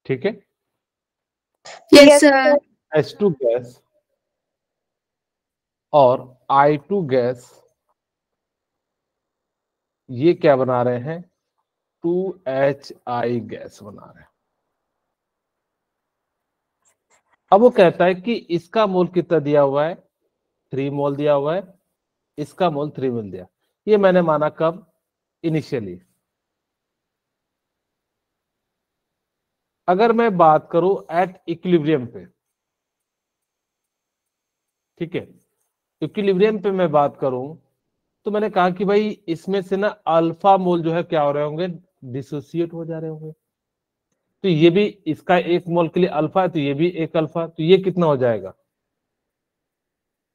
ठीक है। Yes sir. H2 gas और I2 गैस ये क्या बना रहे हैं, 2HI गैस बना रहे हैं। अब वो कहता है कि इसका मोल कितना दिया हुआ है, 3 मोल दिया हुआ है, इसका मोल 3 मोल दिया। ये मैंने माना कब, इनिशियली। अगर मैं बात करूं एट इक्विलिब्रियम पे, ठीक है, इक्विलिब्रियम पे मैं बात करूं तो मैंने कहा कि भाई इसमें से ना अल्फा मोल जो है क्या हो रहे होंगे, डिसोसिएट हो जा रहे होंगे। तो ये भी, इसका एक मोल के लिए अल्फा है तो ये भी एक अल्फा, तो ये कितना हो जाएगा,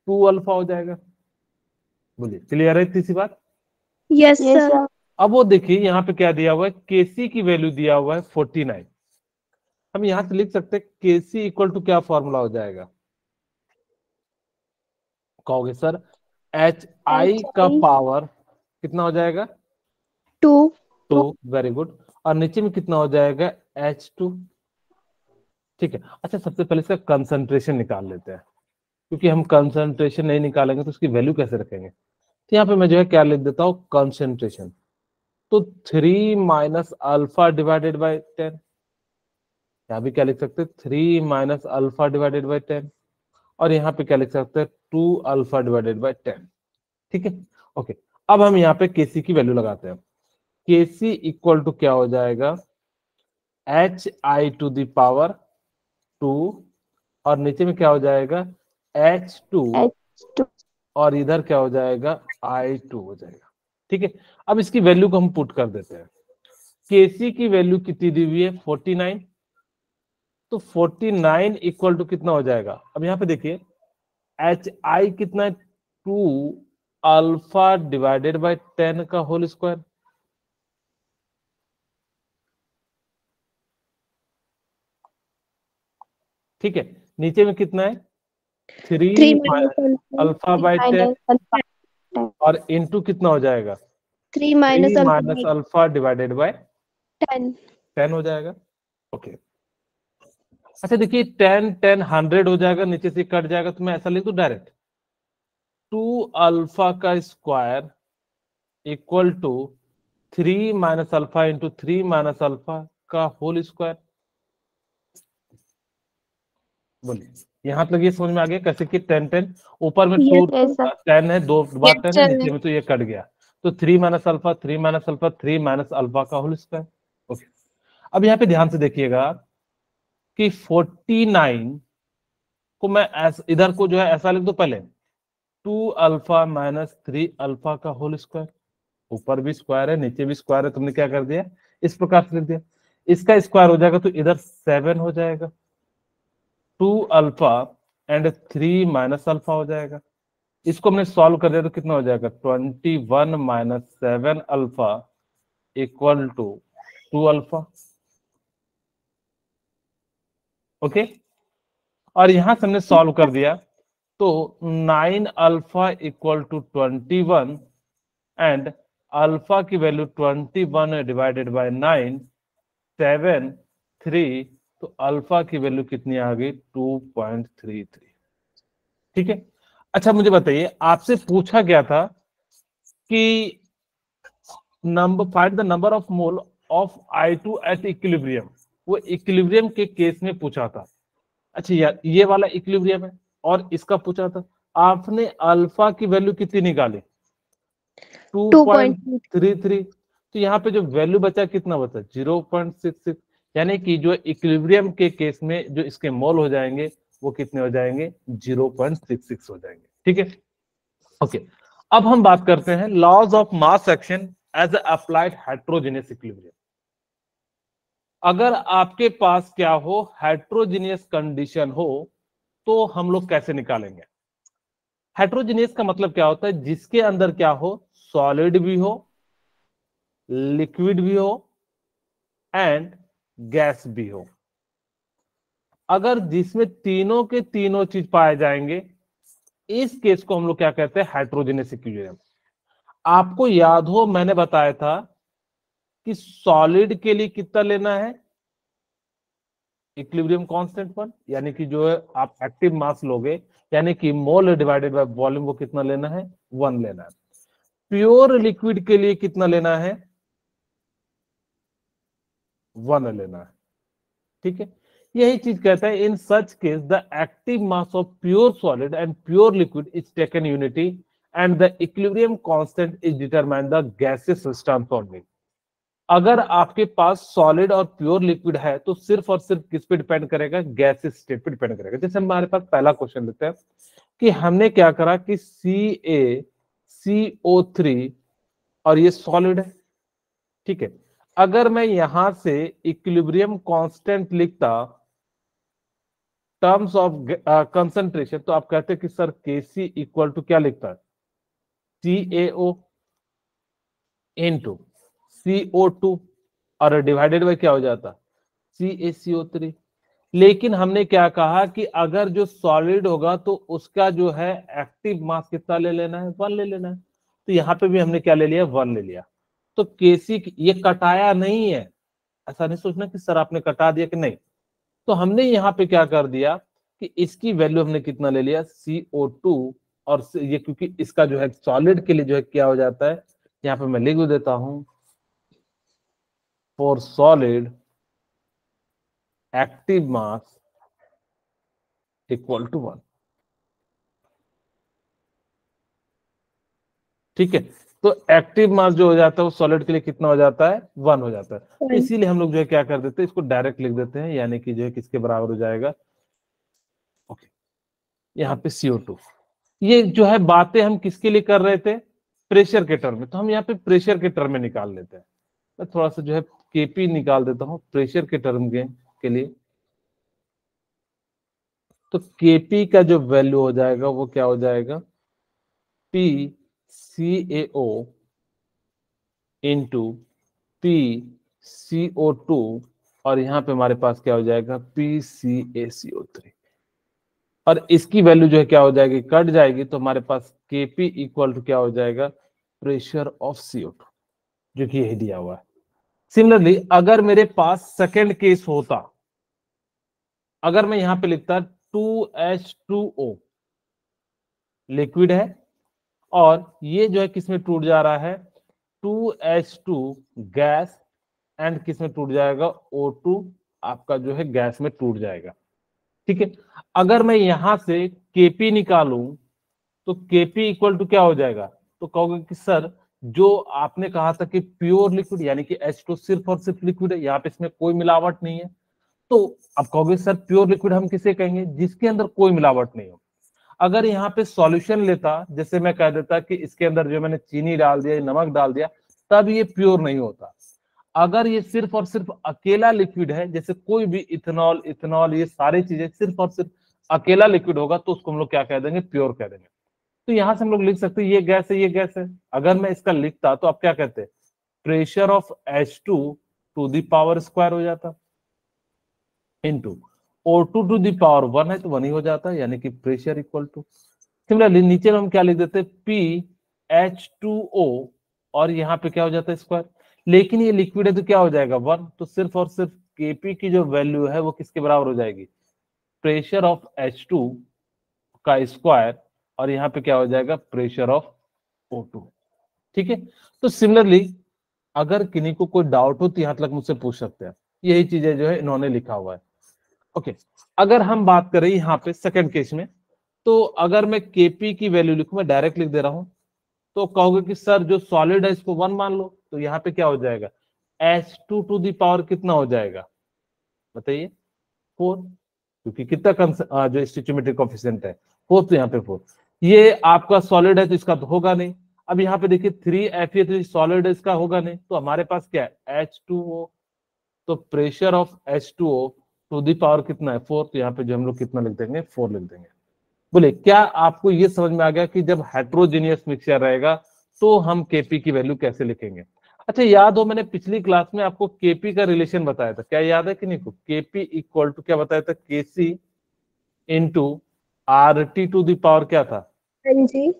2 अल्फा हो जाएगा। बोलिए, क्लियर है इतनी सी बात। Yes sir. अब वो देखिए यहाँ पे क्या दिया हुआ है, केसी की वैल्यू दिया हुआ है 49। हम यहां से लिख सकते हैं केसी इक्वल टू क्या फॉर्मूला हो जाएगा, कहोगे सर एच आई का पावर कितना हो जाएगा, 2। Very good. और नीचे में कितना हो जाएगा, H2। ठीक है। अच्छा, सबसे पहले इसका कंसंट्रेशन निकाल लेते हैं, क्योंकि हम कंसंट्रेशन नहीं निकालेंगे तो उसकी वैल्यू कैसे रखेंगे। तो यहाँ पे मैं जो है क्या लिख देता हूँ, कंसंट्रेशन। तो 3 माइनस अल्फा डिवाइडेड बाई 10, यहाँ भी क्या लिख सकते हैं, 3 माइनस अल्फा डिवाइडेड बाई 10। और यहाँ पे क्या लिख सकते हैं, 2 अल्फा डिवाइडेड बाई 10। ठीक है, ओके। अब हम यहाँ पे केसी की वैल्यू लगाते हैं। केसी इक्वल टू क्या हो जाएगा, HI⁴ 2, और नीचे में क्या हो जाएगा, H2, और इधर क्या हो जाएगा, I2 हो जाएगा। ठीक है, अब इसकी वैल्यू को हम पुट कर देते हैं। केसी की वैल्यू कितनी दी हुई है, 49। तो 49 इक्वल टू कितना हो जाएगा, अब यहाँ पे देखिए HI कितना है, 2 अल्फा डिवाइडेड बाय 10 का होल स्क्वायर। ठीक है, नीचे में कितना है, 3 अल्फा बाय 10, और इंटू कितना हो जाएगा, 3 माइनस अल्फा डिवाइडेड बाय 10। 10 हो जाएगा। ओके, अच्छा देखिए 10 10 100 हो जाएगा, नीचे से कट जाएगा, तो मैं ऐसा लिख दूं डायरेक्ट, 2 अल्फा का square equal to 3 minus alpha into 3 minus alpha का होल स्क्वायर। बोलिए, यहां तक ये समझ में आ गया कैसे कि 10 10 ऊपर में 2 10 है, 2 बार 10 है, नीचे में तो ये कट गया, तो 3 minus alpha 3 minus alpha 3 minus alpha का होल स्क्वायर। ओके, अब यहाँ पे ध्यान से देखिएगा कि 49 को मैं इधर को जो है ऐसा लिख दो पहले, 2 अल्फा माइनस 3 अल्फा का होल स्क्वायर। ऊपर भी स्क्वायर है, नीचे भी स्क्वायर है, तुमने क्या कर दिया, इस प्रकार से लिख दिया। इसका स्क्वायर हो जाएगा तो इधर 7 हो जाएगा, 2 अल्फा एंड 3 माइनस अल्फा हो जाएगा। इसको हमने सॉल्व कर दिया तो कितना हो जाएगा, 21 minus 7 alpha equal to 2 alpha. Okay, और यहां से हमने सॉल्व कर दिया तो 9 alpha equal to 21 and alpha की वैल्यू 21 डिवाइडेड बाय 9 7 3, तो अल्फा की वैल्यू कितनी आ गई, 2.33। ठीक है, अच्छा मुझे बताइए, आपसे पूछा गया था कि number, find the number of mole of I2 at equilibrium. वो इक्विलिब्रियम के केस में पूछा था। अच्छा यार, ये वाला इक्विलिब्रियम है और इसका पूछा था, आपने अल्फा की वैल्यू कितनी निकाली, 2.33। तो यहाँ पे जो वैल्यू बचा कितना बचा, 0.66। यानी कि जो इक्विलिब्रियम के केस में जो इसके मोल हो जाएंगे वो कितने हो जाएंगे, 0.66 हो जाएंगे। ठीक है, ओके। अब हम बात करते हैं laws of mass action as applied heterogeneous equilibrium. अगर आपके पास क्या हो, हेट्रोजीनियस कंडीशन हो, तो हम लोग कैसे निकालेंगे। हेट्रोजीनियस का मतलब क्या होता है, जिसके अंदर क्या हो, सॉलिड भी हो, लिक्विड भी हो एंड गैस भी हो। अगर जिसमें तीनों के तीनों चीज पाए जाएंगे, इस केस को हम लोग क्या कहते हैं, हेट्रोजेनियस इक्विलिब्रियम। आपको याद हो मैंने बताया था कि सॉलिड के लिए कितना लेना है, इक्विलिब्रियम कांस्टेंट पर, यानी कि जो है आप एक्टिव मास लोगे, यानी कि मोल डिवाइडेड बाय वॉल्यूम, वो कितना लेना है, 1 लेना है। प्योर लिक्विड के लिए कितना लेना है, 1 लेना है। ठीक है, यही चीज कहता है in such case the active mass of pure solid and pure liquid is taken unity and the equilibrium constant is determined the gases system only. अगर आपके पास सॉलिड और प्योर लिक्विड है तो सिर्फ और सिर्फ किस पे डिपेंड करेगा, गैसेस स्टेट पे डिपेंड करेगा। जैसे हमारे पास पहला क्वेश्चन लेते हैं कि हमने क्या करा कि CaCO3 और ये सॉलिड है। ठीक है, अगर मैं यहां से इक्विलिब्रियम कांस्टेंट लिखता टर्म्स ऑफ कंसंट्रेशन, तो आप कहते कि सर Kc इक्वल टू क्या लिखता है, CaO इनटू CO2 और डिवाइडेड बाय क्या हो जाता, CaCO3। लेकिन हमने क्या कहा कि अगर जो सॉलिड होगा तो उसका जो है एक्टिव मास कितना ले लेना है, 1 ले लेना है। तो यहाँ पे भी हमने क्या ले लिया, 1 ले लिया। तो Kc ये कटाया नहीं है, ऐसा नहीं सोचना कि सर आपने कटा दिया कि नहीं। तो हमने यहाँ पे क्या कर दिया कि इसकी वैल्यू हमने कितना ले लिया, CO2, और ये क्योंकि इसका जो है सॉलिड के लिए जो है क्या हो जाता है, यहाँ पे मैं लिख देता हूं, for solid active mass equal to 1। ठीक है, तो एक्टिव मास जो हो जाता है वो सॉलिड के लिए कितना हो जाता है, 1 हो जाता है। तो इसीलिए हम लोग जो है क्या कर देते हैं, इसको डायरेक्ट लिख देते हैं, यानी कि जो है किसके बराबर हो जाएगा, ओके, यहाँ पे CO2। ये जो है बातें हम किसके लिए कर रहे थे, प्रेशर के टर्म में, तो हम यहाँ पे प्रेशर के टर्म में निकाल लेते हैं। मैं थोड़ा सा जो है Kp निकाल देता हूँ प्रेशर के टर्म के लिए। तो Kp का जो वैल्यू हो जाएगा वो क्या हो जाएगा, PCAO इंटू PCO2, और यहाँ पे हमारे पास क्या हो जाएगा, PCaCO3। और इसकी वैल्यू जो है क्या हो जाएगी, कट जाएगी, तो हमारे पास Kp इक्वल टू क्या हो जाएगा, प्रेशर ऑफ CO2, जो कि यही दिया हुआ है। सिमिलरली अगर मेरे पास सेकेंड केस होता, अगर मैं यहां पे लिखता 2H2O लिक्विड है और ये जो है किसमें टूट जा रहा है, 2H2 गैस, एंड किसमें टूट जाएगा, O2 आपका जो है गैस में टूट जाएगा। ठीक है, अगर मैं यहां से Kp निकालूं तो Kp इक्वल टू क्या हो जाएगा, तो कहोगे कि सर जो आपने कहा था कि प्योर लिक्विड यानी कि H2 सिर्फ और सिर्फ लिक्विड है, यहाँ पे इसमें कोई मिलावट नहीं है। तो अब कहोगे सर प्योर लिक्विड हम किसे कहेंगे, जिसके अंदर कोई मिलावट नहीं हो। अगर यहाँ पे सॉल्यूशन लेता, जैसे मैं कह देता कि इसके अंदर जो मैंने चीनी डाल दिया, नमक डाल दिया, तब ये प्योर नहीं होता। अगर ये सिर्फ और सिर्फ अकेला लिक्विड है, जैसे कोई भी इथेनॉल, इथेनॉल, ये सारी चीजें सिर्फ और सिर्फ अकेला लिक्विड होगा, तो उसको हम लोग क्या कह देंगे, प्योर कह देंगे। तो यहां से हम लोग लिख सकते हैं ये गैस है, ये गैस है। अगर मैं इसका लिखता तो आप क्या कहते हैं, pressure of H2 to the power square हो जाता, into O2 to the power 1 है तो 1 ही हो जाता है, यानी कि प्रेशर इक्वल टू। सिमिलरली नीचे में हम क्या लिख देते हैं, PH2O, और यहाँ पे क्या हो जाता है, स्क्वायर। लेकिन ये लिक्विड है तो क्या हो जाएगा, 1, तो सिर्फ और सिर्फ Kp की जो वैल्यू है वो किसके बराबर हो जाएगी, प्रेशर ऑफ H2 का स्क्वायर, और यहाँ पे क्या हो जाएगा, प्रेशर ऑफ O2। ठीक है, तो सिमिलरली अगर किन्हीं को कोई डाउट हो तो यहाँ तक मुझसे पूछ सकते हैं, यही चीजें जो है इन्होंने लिखा हुआ है। ओके, अगर हम बात करें यहाँ पे सेकंड केस में, तो अगर मैं Kp की वैल्यू लिखूं, मैं डायरेक्ट लिख दे रहा हूं, तो कहोगे कि सर जो सॉलिड है इसको 1 मान लो, तो यहाँ पे क्या हो जाएगा, H2 टू दी पावर कितना हो जाएगा, बताइए, 4, क्योंकि कितना जो स्टोइचियोमेट्रिक कोएफिशिएंट है 4, तो यहाँ पे 4। ये आपका सॉलिड है तो इसका तो होगा नहीं। अब यहाँ पे देखिए 3Fe3 सॉलिड है, इसका होगा नहीं, तो हमारे पास क्या है, H2O, तो pressure of H2O to the power कितना है, 4, तो यहाँ पे जो हम लोग कितना लिख देंगे, 4 लिख देंगे। बोले क्या आपको ये समझ में आ गया कि जब हेट्रोजीनियस मिक्सचर रहेगा तो हम Kp की वैल्यू कैसे लिखेंगे। अच्छा, याद हो मैंने पिछली क्लास में आपको Kp का रिलेशन बताया था, क्या याद है कि नहीं, Kp इक्वल टू क्या बताया था, Kc into RT to the power क्या था, हाँ जी,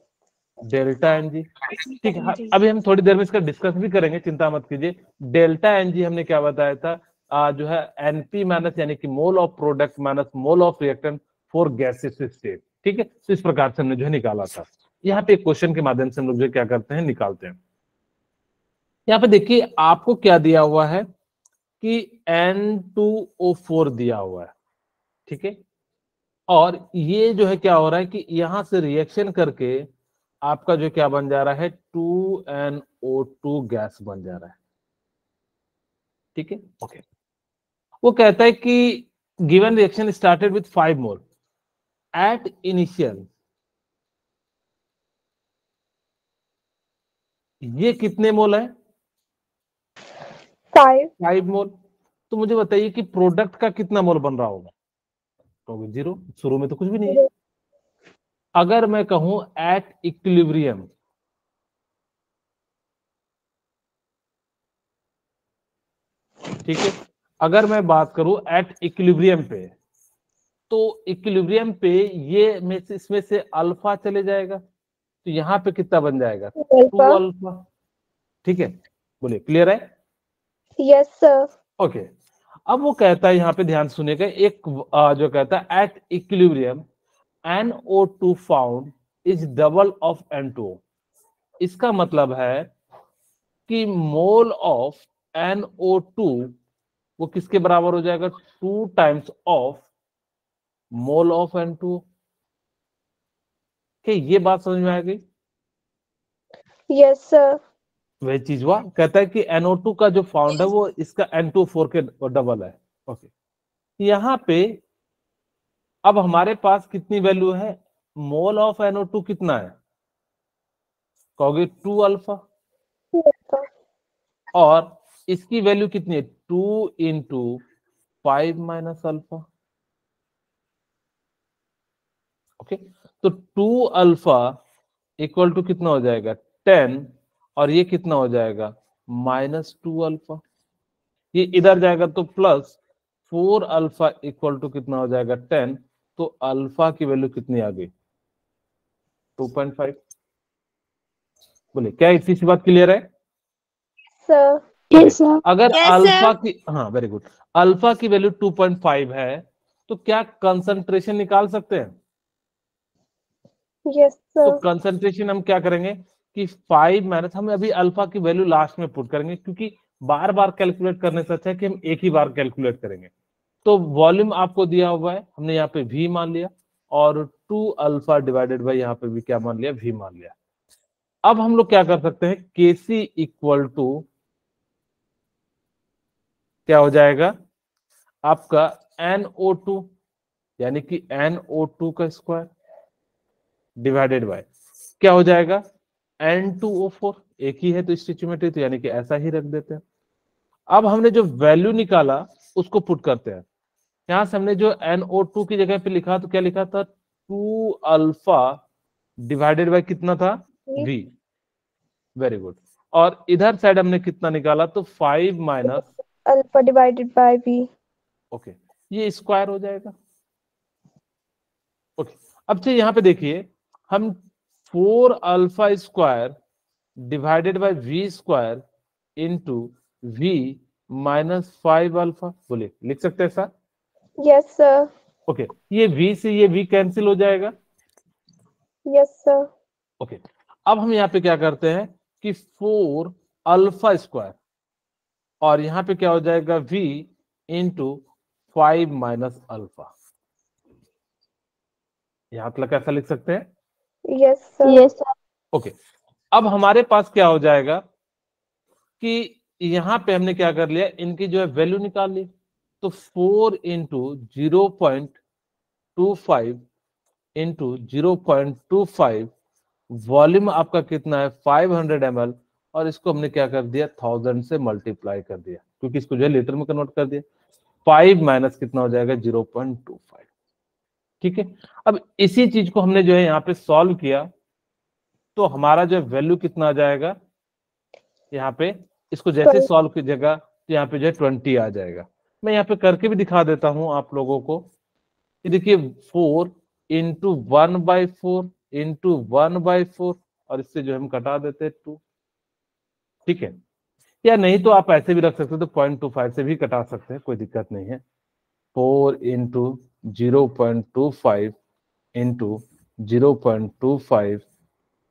डेल्टा एनजी। ठीक है, अभी हम थोड़ी देर में इसका डिस्कस भी करेंगे, चिंता मत कीजिए। डेल्टा एनजी हमने क्या बताया था, जो है एनपी माइनस यानी कि mole of product minus mole of reactant for gases state. ठीक है, तो इस प्रकार से हमने जो है निकाला था। यहाँ पे क्वेश्चन के माध्यम से हम लोग जो क्या करते हैं, निकालते हैं। यहाँ पे देखिए आपको क्या दिया हुआ है कि N2O4 दिया हुआ है। ठीक है, और ये जो है क्या हो रहा है कि यहां से रिएक्शन करके आपका जो क्या बन जा रहा है, 2NO2 गैस बन जा रहा है। ठीक है, ओके। वो कहता है कि given reaction started with 5 mole at initial, ये कितने मोल है, 5 मोल। तो मुझे बताइए कि प्रोडक्ट का कितना मोल बन रहा होगा, तो 0, शुरू में तो कुछ भी नहीं है। अगर मैं कहूं एट इक्विलिब्रियम, ठीक है, अगर मैं बात करूं एट इक्विलिब्रियम पे, तो इक्विलिब्रियम पे ये में से इसमें से अल्फा चले जाएगा, तो यहाँ पे कितना बन जाएगा, 2 अल्फा। ठीक है, बोलिए, क्लियर है? Yes sir. ओके। अब वो कहता है, यहाँ पे ध्यान सुनिएगा, एक जो कहता है at equilibrium NO2 found is double of N2O। इसका मतलब है कि मोल ऑफ NO2 वो किसके बराबर हो जाएगा, 2 times of mole of N2O। क्या ये बात समझ में आ गई? Yes sir. वही चीज हुआ, कहता है कि NO2 का जो फाउंड है वो इसका N2O4 के डबल है। ओके, यहाँ पे अब हमारे पास कितनी वैल्यू है, मोल ऑफ NO2 कितना है, कहोगे 2 अल्फा, और इसकी वैल्यू कितनी है, 2 इंटू 5 माइनस अल्फा। ओके, तो 2 अल्फा इक्वल टू कितना हो जाएगा, 10, और ये कितना हो जाएगा, -2 अल्फा। ये इधर जाएगा तो प्लस 4 अल्फा इक्वल टू कितना हो जाएगा, 10। तो अल्फा की वैल्यू कितनी आ गई, 2.5। बोले क्या इतनी सी बात क्लियर है? सर। Yes sir. अगर अल्फा की, हाँ वेरी गुड, अल्फा की वैल्यू 2.5 है, तो क्या कंसंट्रेशन निकाल सकते हैं? यस तो सर। कंसंट्रेशन हम क्या करेंगे कि 5 माइनस, हम अभी अल्फा की वैल्यू लास्ट में पुट करेंगे, क्योंकि बार बार कैलकुलेट करने से अच्छा है कि हम एक ही बार कैलकुलेट करेंगे। तो वॉल्यूम आपको दिया हुआ है, हमने यहाँ पे V मान लिया, और 2 अल्फा डिवाइडेड बाई यहाँ पे भी क्या मान लिया, V मान लिया। अब हम लोग क्या कर सकते हैं, Kc इक्वल टू क्या हो जाएगा आपका NO2, यानी कि NO2 का स्क्वायर डिवाइडेड बाय क्या हो जाएगा, N2O4। एक ही है तो स्टिचियोमेट्री, तो यानी कि ऐसा ही रख देते हैं। अब हमने जो वैल्यू निकाला उसको पुट करते हैं। यहां से हमने जो NO2 की जगह पे लिखा तो क्या लिखा था, 2 अल्फा डिवाइडेड बाय कितना था, V। Very good. और इधर साइड हमने कितना निकाला, तो 5 minus alpha divided by B. Okay, ये स्क्वायर हो जाएगा। ओके, अब से यहाँ पे देखिए, हम 4 alpha square divided by V square into V minus 5 alpha, बोलिए लिख सकते हैं सर? Yes sir. ओके, ये V से ये V कैंसिल हो जाएगा। Yes sir. ओके, अब हम यहाँ पे क्या करते हैं कि 4 अल्फा स्क्वायर, और यहाँ पे क्या हो जाएगा, V इंटू 5 माइनस अल्फा। यहाँ तक कैसा लिख सकते हैं? Yes sir. Yes sir. Okay, अब हमारे पास क्या हो जाएगा कि यहाँ पे हमने क्या कर लिया, इनकी जो है वैल्यू निकाल ली। तो 4 इंटू 0.25 इंटू 0.25, वॉल्यूम आपका कितना है, 500 ml, और इसको हमने क्या कर दिया, 1000 से मल्टीप्लाई कर दिया, क्योंकि इसको जो है लीटर में कन्वर्ट कर दिया। 5 माइनस कितना हो जाएगा, 0.25। ठीक है, अब इसी चीज को हमने जो है यहाँ पे सॉल्व किया, तो हमारा जो वैल्यू कितना आ जाएगा, यहाँ पे इसको जैसे सॉल्व कीजिएगा तो यहाँ पे जो है 20 आ जाएगा। मैं यहाँ पे करके भी दिखा देता हूं आप लोगों को। ये देखिए 4 इंटू 1/4 इंटू 1/4, और इससे जो हम कटा देते हैं 2, ठीक है। या नहीं तो आप ऐसे भी रख सकते हो, तो 0.25 से भी कटा सकते हैं, कोई दिक्कत नहीं है। 4 into 0.25 into 0.25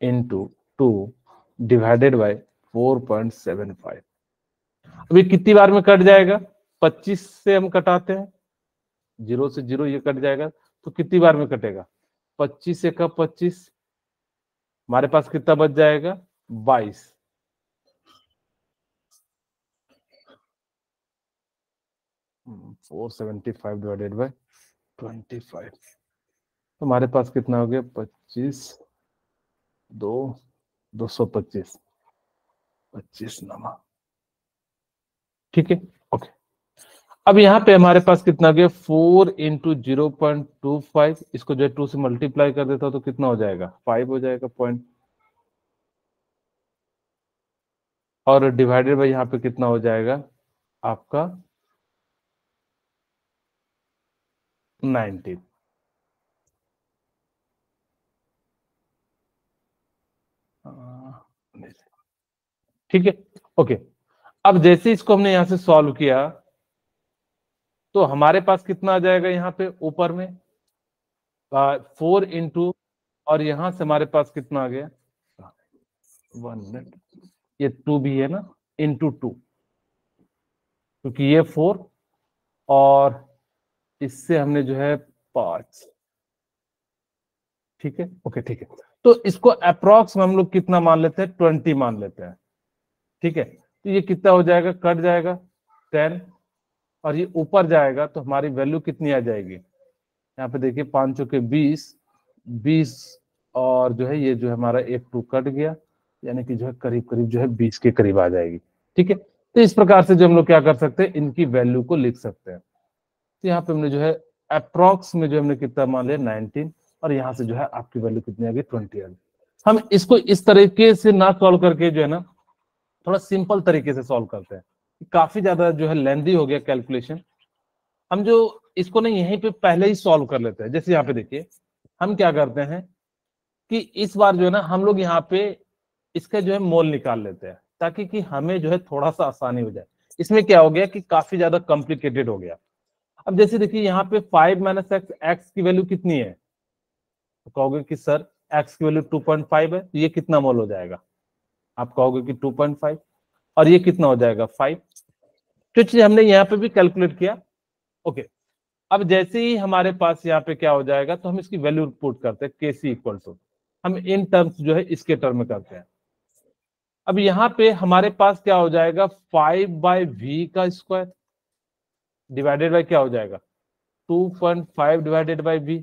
into 2 divided by 4.75। अभी कितनी बार में कट जाएगा? 25 से हम कटाते हैं, 0 से 0 ये कट जाएगा, तो कितनी बार में कटेगा? 25 से का 25, हमारे पास कितना बच जाएगा? 22। 475 डिवाइडेड बाय 25, तो हमारे पास कितना हो गया? 25 2 225, 25 नमा, ठीक है, ओके। अब यहाँ पे हमारे पास कितना गया? 4 इंटू 0.25, इसको जो है 2 से मल्टीप्लाई कर देता तो कितना हो जाएगा? 5 हो जाएगा पॉइंट, और डिवाइडेड बाय यहाँ पे कितना हो जाएगा आपका? 19। ठीक है, ओके। अब जैसे इसको हमने यहां से सॉल्व किया तो हमारे पास कितना आ जाएगा? यहाँ पे ऊपर में 4 इंटू, और यहां से हमारे पास कितना आ गया? 1 मिनट, ये 2 भी है ना, इंटू 2, क्योंकि ये 4 और इससे हमने जो है 5, ठीक है, ओके, ठीक है। तो इसको अप्रोक्स हम लोग कितना मान लेते हैं? 20 मान लेते हैं, ठीक है। तो ये कितना हो जाएगा? कट जाएगा 10, और ये ऊपर जाएगा तो हमारी वैल्यू कितनी आ जाएगी? यहाँ पे देखिए 5 चौके 20, 20, और जो है ये जो है हमारा एक 2 कट गया, यानी कि जो है करीब करीब जो है 20 के करीब आ जाएगी, ठीक है। तो इस प्रकार से जो हम लोग क्या कर सकते हैं, इनकी वैल्यू को लिख सकते हैं। तो यहाँ पे हमने जो है अप्रोक्स में जो हमने कितना मान लिया? 19, और यहाँ से जो है आपकी वैल्यू कितनी आ गई? 20 आ गई। हम इसको इस तरीके से ना सॉल्व करके जो है ना, थोड़ा सिंपल तरीके से सॉल्व करते हैं, काफी ज्यादा जो है लेंदी हो गया कैलकुलेशन। हम जो इसको ना यहीं पे पहले ही सॉल्व कर लेते हैं। जैसे यहाँ पे देखिए हम क्या करते हैं कि इस बार जो है ना हम लोग यहाँ पे इसका जो है मोल निकाल लेते हैं, ताकि कि हमें जो है थोड़ा सा आसानी हो जाए। इसमें क्या हो गया कि काफी ज्यादा कॉम्प्लिकेटेड हो गया। अब जैसे देखिए यहाँ पे 5 माइनस एक्स, एक्स की वैल्यू कितनी है? तो कहोगे कि सर एक्स की वैल्यू 2.5 है, तो ये कितना मोल हो जाएगा? आप कहोगे कि 2.5, और ये कितना हो जाएगा? 5। तो चीज हमने यहाँ पे भी कैलकुलेट किया, ओके। अब जैसे ही हमारे पास यहाँ पे क्या हो जाएगा, तो हम इसकी वैल्यू पुट करते हैं, के सी इक्वल टू, हम इन टर्म्स जो है इसके टर्म में करते हैं। अब यहाँ पे हमारे पास क्या हो जाएगा? 5/v का स्क्वायर डिवाइडेड बाय क्या हो जाएगा? 2.5 डिवाइडेड बाय v।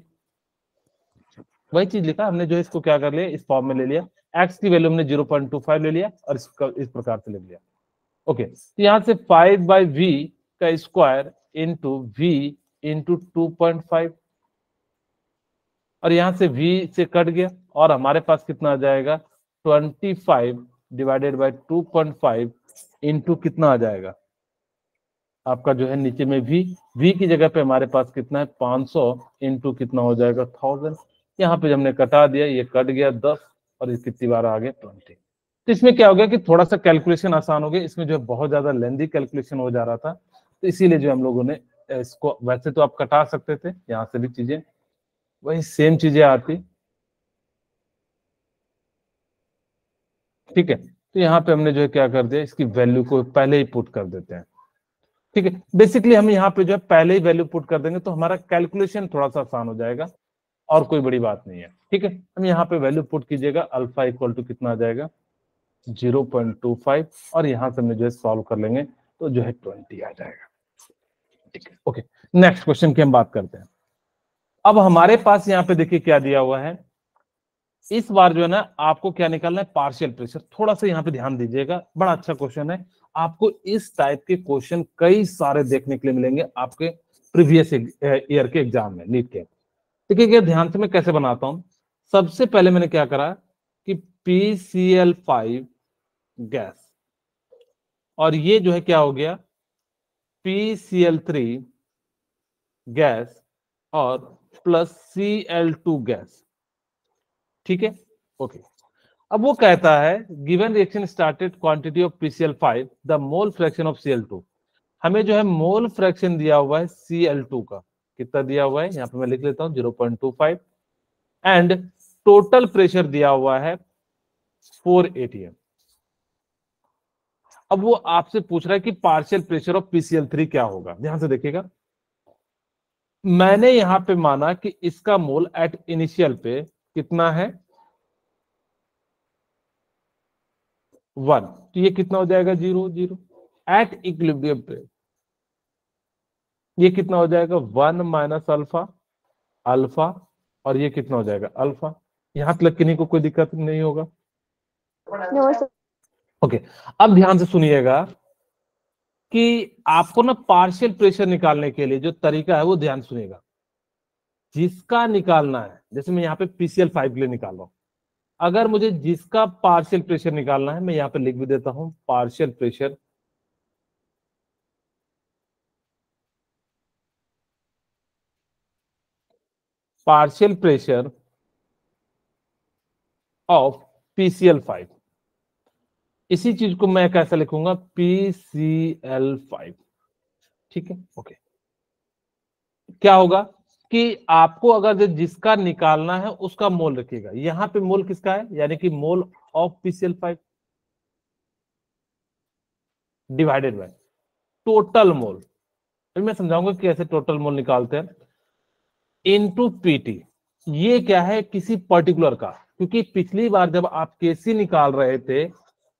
वही चीज लिखा हमने, जो इसको क्या कर लिया, इस फॉर्म में ले लिया। x की वैल्यू हमने 0.25 ले लिया और इसका इस प्रकार से ले लिया, ओके। तो यहाँ से 5/v का स्क्वायर इंटू v इंटू 2.5, और यहां से v से कट गया, और हमारे पास कितना आ जाएगा? 25 डिवाइडेड बाय 2.5 इंटू कितना आ जाएगा आपका? जो है नीचे में v की जगह पे हमारे पास कितना है? 500 इंटू कितना हो जाएगा? 1000। यहाँ पे हमने कटा दिया, ये कट गया 10, और ये कितनी बार आ गया? 20। तो इसमें क्या हो गया कि थोड़ा सा कैलकुलेशन आसान हो गया। इसमें जो है बहुत ज्यादा लेंदी कैलकुलेशन हो जा रहा था, तो इसीलिए जो हम लोगों ने इसको, वैसे तो आप कटा सकते थे यहाँ से भी चीजें, वही सेम चीजें आती, ठीक है। तो यहाँ पे हमने जो है क्या कर दिया, इसकी वैल्यू को पहले ही पुट कर देते हैं, ठीक है। बेसिकली हम यहाँ पे जो है पहले ही वैल्यू पुट कर देंगे, तो हमारा कैलकुलेशन थोड़ा सा आसान हो जाएगा, और कोई बड़ी बात नहीं है, ठीक है। हम यहाँ पे वैल्यू पुट कीजिएगा, अल्फा इक्वल टू कितना आ जाएगा? 0.25, और यहाँ से हम जो है सॉल्व कर लेंगे तो जो है 20 आ जाएगा, ठीक है, ओके। नेक्स्ट क्वेश्चन की हम बात करते हैं। अब हमारे पास यहाँ पे देखिए क्या दिया हुआ है। इस बार जो है ना आपको क्या निकालना है? Partial pressure. थोड़ा सा यहाँ पे ध्यान दीजिएगा, बड़ा अच्छा क्वेश्चन है। आपको इस टाइप के क्वेश्चन कई सारे देखने के लिए मिलेंगे आपके प्रीवियस ईयर के एग्जाम में, नीट के। देखिए ध्यान से मैं कैसे बनाता हूं। सबसे पहले मैंने क्या करा कि PCl5 गैस, और ये जो है क्या हो गया? PCl3 गैस और प्लस Cl2 गैस, ठीक है, ओके। अब वो कहता है given reaction started quantity of PCl5 the mole fraction of Cl2। हमें जो है मोल फ्रैक्शन दिया हुआ है Cl2 का, कितना दिया हुआ है यहाँ पे मैं लिख लेता हूं 0.25, एंड टोटल प्रेशर दिया हुआ है 4 atm। अब वो आपसे पूछ रहा है कि पार्शियल प्रेशर ऑफ PCl3 क्या होगा। ध्यान से देखिएगा, मैंने यहां पे माना कि इसका मोल एट इनिशियल पे कितना है 1, तो ये कितना हो जाएगा 0 0। एट इक्विलिब्रियम पे ये कितना हो जाएगा 1 माइनस अल्फा अल्फा, और ये कितना हो जाएगा अल्फा। यहां तक किन्हीं को कोई दिक्कत नहीं होगा। No sir. ओके, अब ध्यान से सुनिएगा कि आपको ना पार्शियल प्रेशर निकालने के लिए जो तरीका है वो ध्यान सुनिएगा। जिसका निकालना है, जैसे मैं यहाँ पे PCl5 के लिए निकाल रहा हूं, अगर मुझे जिसका पार्शियल प्रेशर निकालना है मैं यहाँ पे लिख भी देता हूं पार्शियल प्रेशर ऑफ PCl5। इसी चीज को मैं कैसे लिखूंगा PCl5, ठीक है। ओके, क्या होगा कि आपको अगर जिसका निकालना है उसका मोल रखिएगा। यहां पे मोल किसका है, यानी कि mole of PCl5 divided by total mole. अभी मैं समझाऊंगा कि कैसे टोटल मोल निकालते हैं, इनटू पीटी। ये क्या है, किसी पर्टिकुलर का, क्योंकि पिछली बार जब आप केसी निकाल रहे थे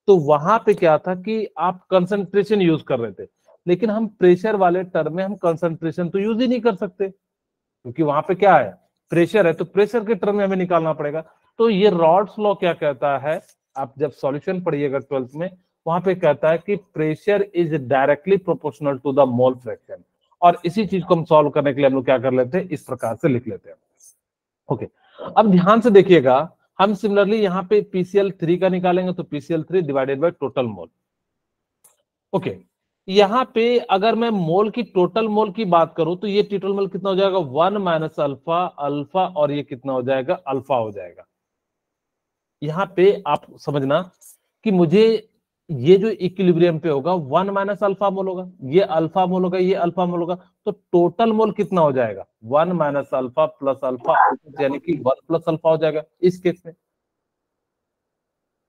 तो वहां पे क्या था कि आप कंसंट्रेशन यूज कर रहे थे, लेकिन हम प्रेशर वाले टर्म में हम कंसंट्रेशन तो यूज ही नहीं कर सकते, क्योंकि वहां पे क्या है प्रेशर है, तो प्रेशर के टर्म में हमें निकालना पड़ेगा। तो ये रॉड्स लॉ क्या कहता है, आप जब सॉल्यूशन पढ़िएगा 12th में, वहां पे कहता है कि pressure is directly proportional to the mole fraction. और इसी चीज को हम सॉल्व करने के लिए हम लोग क्या कर लेते हैं, इस प्रकार से लिख लेते हैं। ओके, अब ध्यान से देखिएगा, हम सिमिलरली यहाँ पे PCl3 का निकालेंगे तो PCl3 divided by total mole. Okay, यहाँ पे अगर मैं मोल की टोटल मोल की बात करूं तो ये टोटल मोल कितना हो जाएगा 1 माइनस अल्फा अल्फा, और ये कितना हो जाएगा अल्फा हो जाएगा। यहाँ पे आप समझना कि मुझे ये जो इक्विलिब्रियम पे होगा 1 माइनस अल्फा मोल होगा, ये अल्फा मोल होगा, ये अल्फा मोल होगा, तो टोटल मोल कितना हो जाएगा 1 माइनस अल्फा प्लस अल्फा, यानी कि 1 प्लस अल्फा हो जाएगा इस केस में।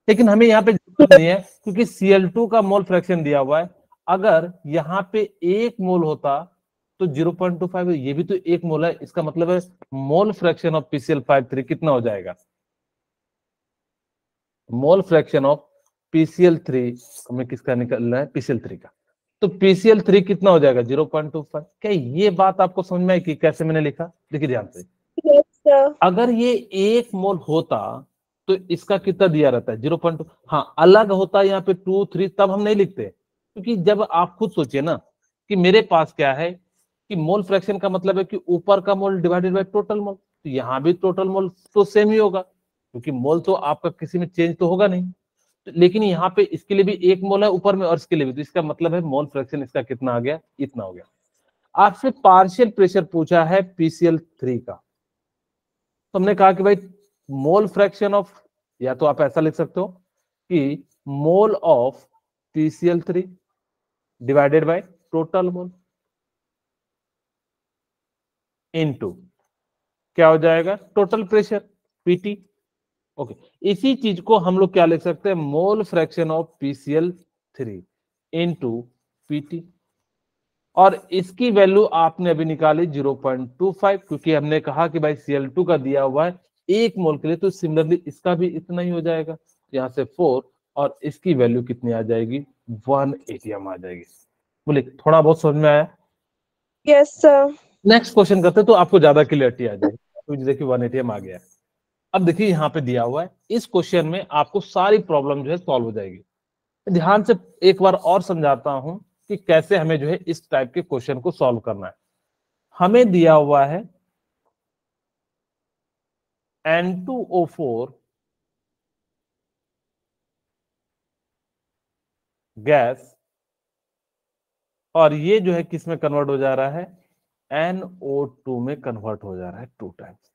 लेकिन हमें यहाँ पे जरूरत नहीं है, क्योंकि Cl2 का मोल फ्रैक्शन दिया हुआ है। अगर यहाँ पे 1 मोल होता तो 0.25, ये भी तो 1 मोल है, इसका मतलब है मोल फ्रैक्शन ऑफ PCl5 कितना हो जाएगा, मोल फ्रैक्शन ऑफ PCl3 हमें किसका निकलना है PCl3 का, तो PCl3 कितना हो जाएगा 0.25। क्या ये बात आपको समझ में आई कि कैसे मैंने लिखा, देखिए ध्यान से। Yes sir. अगर ये 1 मोल होता तो इसका कितना दिया रहता है 0.2, हाँ अलग होता है यहाँ पे 2 3, तब हम नहीं लिखते, क्योंकि जब आप खुद सोचिए ना कि मेरे पास क्या है कि मोल फ्रैक्शन का मतलब है कि ऊपर का मोल डिवाइडेड बाय टोटल मोल, तो यहाँ भी टोटल मोल तो सेम ही होगा, क्योंकि मोल तो आपका किसी में चेंज तो होगा नहीं। लेकिन यहाँ पे इसके लिए भी 1 मोल है ऊपर में और इसके लिए भी, तो इसका मतलब है मोल फ्रैक्शन इसका कितना आ गया, इतना हो गया। आपसे पार्शियल प्रेशर पूछा है PCl3 का, तो हमने कहा कि भाई मोल फ्रैक्शन ऑफ, या तो आप ऐसा लिख सकते हो कि mole of PCl3 divided by total mole into क्या हो जाएगा टोटल प्रेशर PT। ओके, इसी चीज को हम लोग क्या लिख सकते हैं, mole fraction of PCl3 into PT, और इसकी वैल्यू आपने अभी निकाली 0.25, क्योंकि हमने कहा कि भाई Cl2 का दिया हुआ है 1 मोल के लिए, तो सिमिलरली इसका भी इतना ही हो जाएगा, यहाँ से 4, और इसकी वैल्यू कितनी आ जाएगी 1 atm आ जाएगी। बोले थोड़ा बहुत समझ में आया? Yes sir. नेक्स्ट क्वेश्चन करते तो आपको ज्यादा क्लियरिटी आ जाएगी, तो देखिए 1 atm आ गया। अब देखिए यहाँ पे दिया हुआ है, इस क्वेश्चन में आपको सारी प्रॉब्लम जो है सॉल्व हो जाएगी। ध्यान से एक बार और समझाता हूं कि कैसे हमें जो है इस टाइप के क्वेश्चन को सॉल्व करना है। हमें दिया हुआ है N2O4 गैस, और ये जो है किस में कन्वर्ट हो जा रहा है NO2 में कन्वर्ट हो जा रहा है 2 टाइम्स।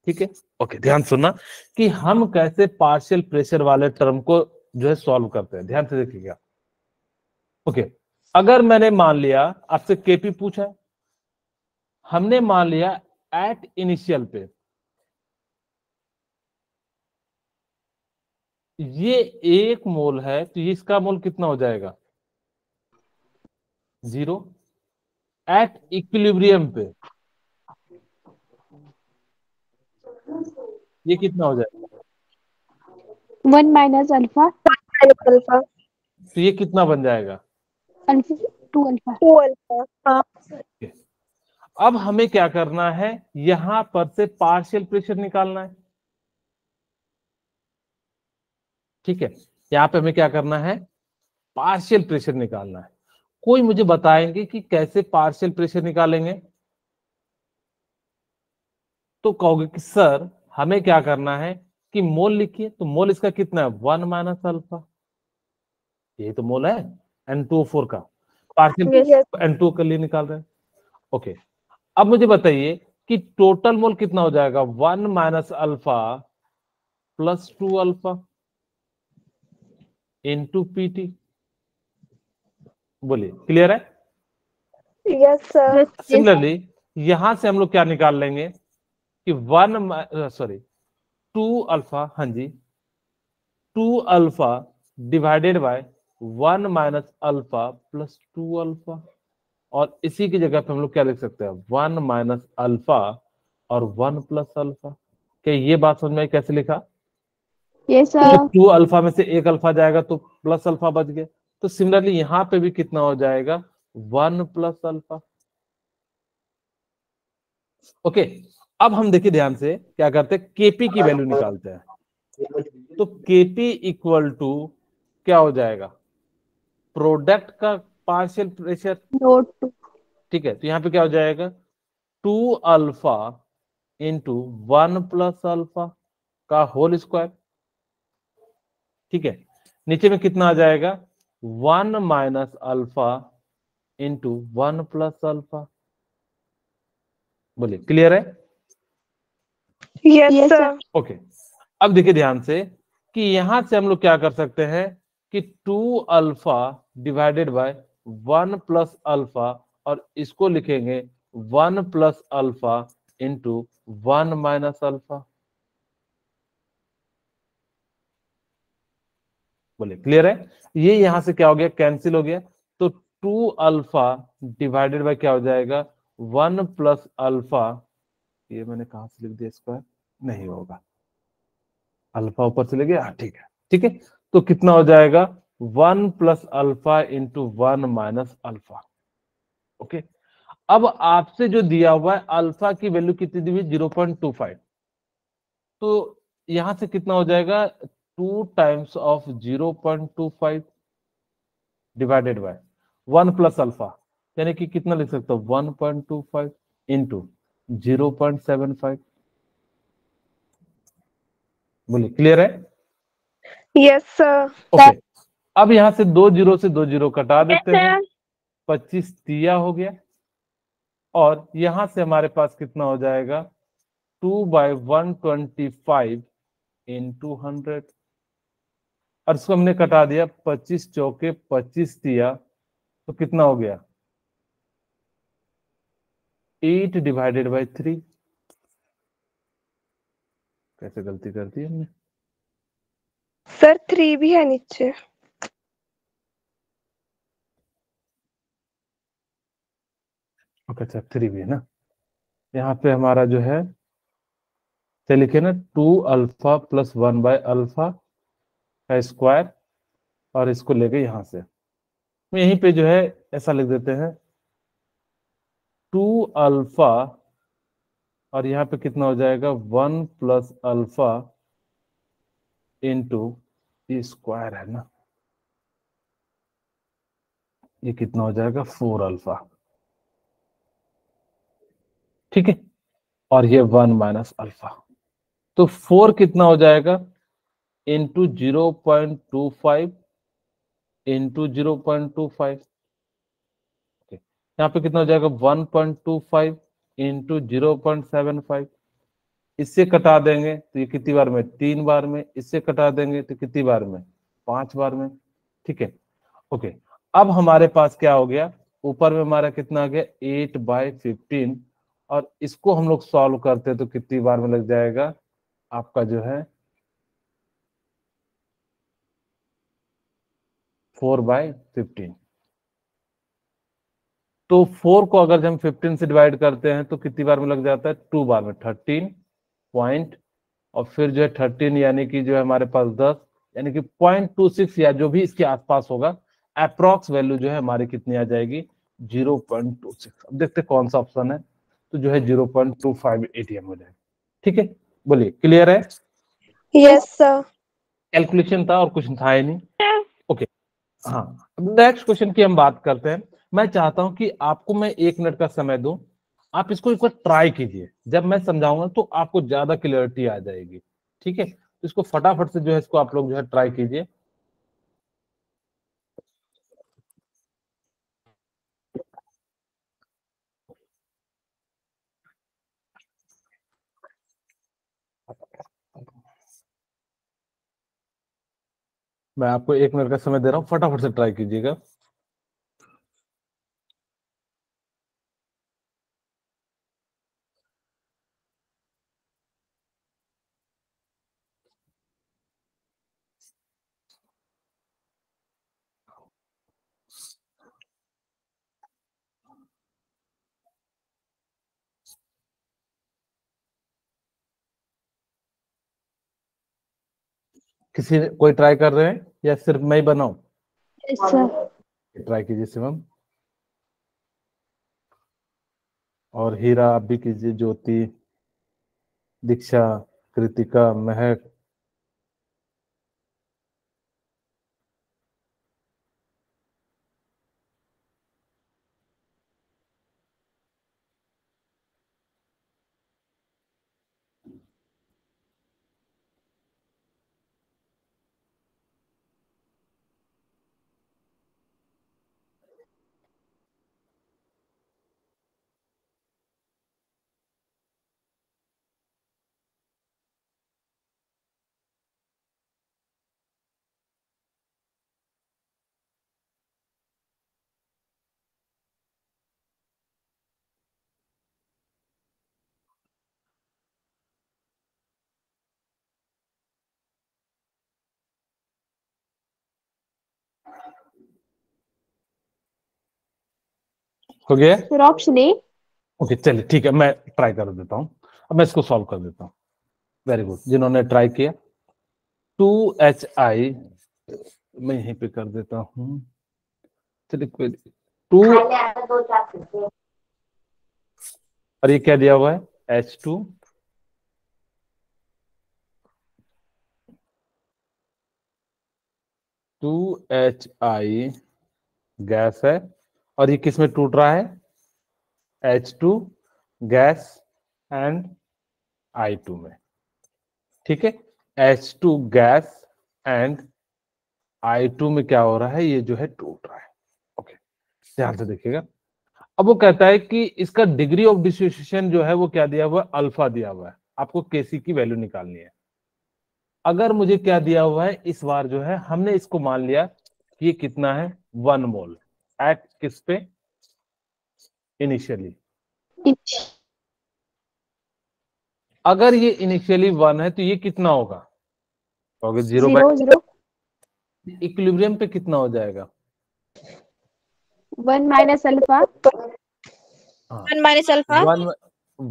ठीक है, ओके, ध्यान सुनना कि हम कैसे पार्शियल प्रेशर वाले टर्म को जो है सॉल्व करते हैं, ध्यान से देखिएगा। ओके, अगर मैंने मान लिया आपसे केपी पूछा है, हमने मान लिया एट इनिशियल पे ये 1 मोल है, तो ये इसका मोल कितना हो जाएगा 0। एट इक्विलिब्रियम पे ये कितना हो जाएगा 1 माइनस अल्फा अल्फा तो ये कितना बन जाएगा 2 अल्फा। 2 अल्फा। हाँ अब हमें क्या करना है, यहां पर से पार्शियल प्रेशर निकालना है। ठीक है, यहाँ पे हमें क्या करना है, पार्शियल प्रेशर निकालना है। कोई मुझे बताएंगे कि कैसे पार्शियल प्रेशर निकालेंगे? तो कहोगे कि सर हमें क्या करना है कि मोल लिखिए, तो मोल इसका कितना है 1 माइनस अल्फा, ये तो मोल है N2O4 का, पार्शियल यस N2O के लिए निकाल रहे हैं। ओके, अब मुझे बताइए कि टोटल मोल कितना हो जाएगा 1 minus alpha plus 2 alpha into PT. बोलिए, क्लियर है? Yes sir. सिमिलरली यहां से हम लोग क्या निकाल लेंगे कि 2 अल्फा, हाँ जी, 2 alpha divided bye 1 minus alpha plus 2 alpha, और इसी की जगह पे हम लोग क्या लिख सकते हैं 1 माइनस अल्फा और 1 प्लस अल्फा। क्या ये बात समझ में आई कैसे लिखा? यस तो सर। 2 अल्फा में से 1 अल्फा जाएगा तो प्लस अल्फा बच गया। तो सिमिलरली यहां पे भी कितना हो जाएगा 1 प्लस अल्फा। ओके, अब हम देखिए ध्यान से क्या करते हैं, केपी की वैल्यू निकालते हैं। तो केपी इक्वल टू क्या हो जाएगा, प्रोडक्ट का पार्शियल प्रेशर। नोट 2 ठीक है, तो यहाँ पे क्या हो जाएगा 2 अल्फा इंटू 1 प्लस अल्फा का होल स्क्वायर। ठीक है, नीचे में कितना आ जाएगा 1 minus alpha into 1 plus alpha. बोलिए, क्लियर है? Yes yes sir. ओके, अब देखिए ध्यान से कि यहां से हम लोग क्या कर सकते हैं कि 2 alpha divided bye 1 plus alpha, और इसको लिखेंगे 1 plus alpha into 1 minus alpha. बोले, क्लियर है? ये यहां से क्या हो गया, कैंसिल हो गया। तो 2 अल्फा डिवाइडेड बाय क्या हो जाएगा 1 प्लस अल्फा, ये मैंने कहा से लिख दिया, स्क्वायर नहीं होगा, अल्फा ऊपर चले गया, ठीक है, ठीक है। तो कितना हो जाएगा 1 plus alpha into 1 minus alpha. Okay, अब आपसे जो दिया हुआ है अल्फा की वैल्यू कितनी दी हुई 0.25, तो यहां से कितना हो जाएगा 2 times of 0.25 divided by 1 plus alpha, यानी कि कितना लिख सकते हो 1.25 इंटू 0.75। बोलिए, क्लियर है? Yes sir. ओके, अब यहां से 2 जीरो से 2 जीरो कटा देते हैं, 25 दिया हो गया, और यहां से हमारे पास कितना हो जाएगा 2/125 इंटू 100, और इसको हमने कटा दिया, 25 चौके 25 दिया, तो कितना हो गया 8 डिवाइडेड बाई 3। कैसे गलती कर दी हमने? सर 3 भी है नीचे। ओके, अच्छा 3 भी है ना, यहाँ पे हमारा जो है से लिखे ना 2 अल्फा प्लस 1 बाय अल्फा का स्क्वायर, और इसको ले गए यहां से, यहीं पे जो है ऐसा लिख देते हैं 2 अल्फा, और यहाँ पे कितना हो जाएगा 1 प्लस अल्फा इंटू, ये स्क्वायर है ना, ये कितना हो जाएगा 4 अल्फा। ठीक है, और ये 1 माइनस अल्फा, तो 4 कितना हो जाएगा इंटू 0.25 इंटू 0.25। यहाँ पे कितना हो जाएगा 1.25 इंटू 0.75, इससे कटा देंगे तो ये कितनी बार में, 3 बार में, इससे कटा देंगे तो कितनी बार में, 5 बार में। ठीक है, ओके। अब हमारे पास क्या हो गया, ऊपर में हमारा कितना आ गया 8/15, और इसको हम लोग सॉल्व करते हैं तो कितनी बार में लग जाएगा आपका जो है 4/15। तो 4 को अगर हम 15 से डिवाइड करते हैं तो कितनी बार में लग जाता है, 2 बार में, 13 पॉइंट, और फिर जो है 13 यानी कि जो है हमारे पास 10, यानी कि 0.26 या जो भी इसके आसपास होगा, अप्रोक्स वैल्यू जो है हमारी कितनी आ जाएगी 0.26। अब देखते हैं कौन सा ऑप्शन है, तो जो है 0.25 ATM हो जाएगा। ठीक है, बोलिए क्लियर है? Yes sir. कैलकुलेशन था और कुछ था ही नहीं। ओके, हाँ, अब नेक्स्ट क्वेश्चन की हम बात करते हैं। मैं चाहता हूं कि आपको मैं 1 मिनट का समय दूं, आप इसको एक बार ट्राई कीजिए, जब मैं समझाऊंगा तो आपको ज्यादा क्लियरिटी आ जाएगी। ठीक है, तो इसको फटाफट से जो है इसको आप लोग जो है ट्राई कीजिए। मैं आपको 1 मिनट का समय दे रहा हूं, फटाफट से ट्राई कीजिएगा। किसी ने कोई ट्राई कर रहे हैं या सिर्फ मैं ही बनाऊं? Yes sir. ट्राई कीजिए शिवम, और हीरा आप भी कीजिए, ज्योति, दीक्षा, कृतिका, महक। हो गया? Sir option A. ओके, चलिए ठीक है, मैं ट्राई कर देता हूँ। अब मैं इसको सॉल्व कर देता हूँ। वेरी गुड, जिन्होंने ट्राई किया। 2HI, मैं यहीं पे कर देता हूँ। चलिए, 2, और ये क्या दिया हुआ है H2, 2HI गैस है, और ये किस में टूट रहा है, H2 गैस एंड I2 में। ठीक है, H2 गैस एंड I2 में क्या हो रहा है, ये जो है टूट रहा है। ओके, ध्यान से देखिएगा। अब वो कहता है कि इसका डिग्री ऑफ डिसोसिएशन जो है वो क्या दिया हुआ है, अल्फा दिया हुआ है। आपको Kc की वैल्यू निकालनी है। अगर मुझे क्या दिया हुआ है, इस बार जो है हमने इसको मान लिया कि ये कितना है 1 मोल एट किस पे, इनिशियली। अगर ये इनिशियली 1 है तो ये कितना होगा, 0/, इक्विलिब्रियम पे कितना हो जाएगा, 1 minus alpha. 1 minus alpha.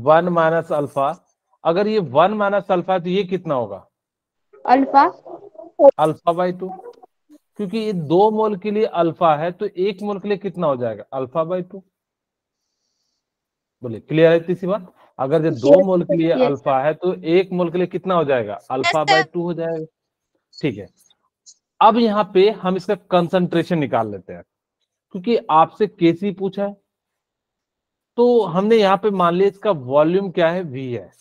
1 minus alpha. अगर ये 1 माइनस अल्फा है तो ये कितना होगा, अल्फा। अल्फा/2। क्योंकि ये 2 मोल के लिए अल्फा है तो 1 मोल के लिए कितना हो जाएगा, अल्फा/2। बोलिए क्लियर है तीसरी बात? अगर जो 2 मोल के लिए अल्फा है तो 1 मोल के लिए कितना हो जाएगा, अल्फा/2 हो जाएगा। ठीक है, अब यहाँ पे हम इसका कंसंट्रेशन निकाल लेते हैं, क्योंकि आपसे Kc पूछा है, तो हमने यहाँ पे मान लिया इसका वॉल्यूम क्या है, V है।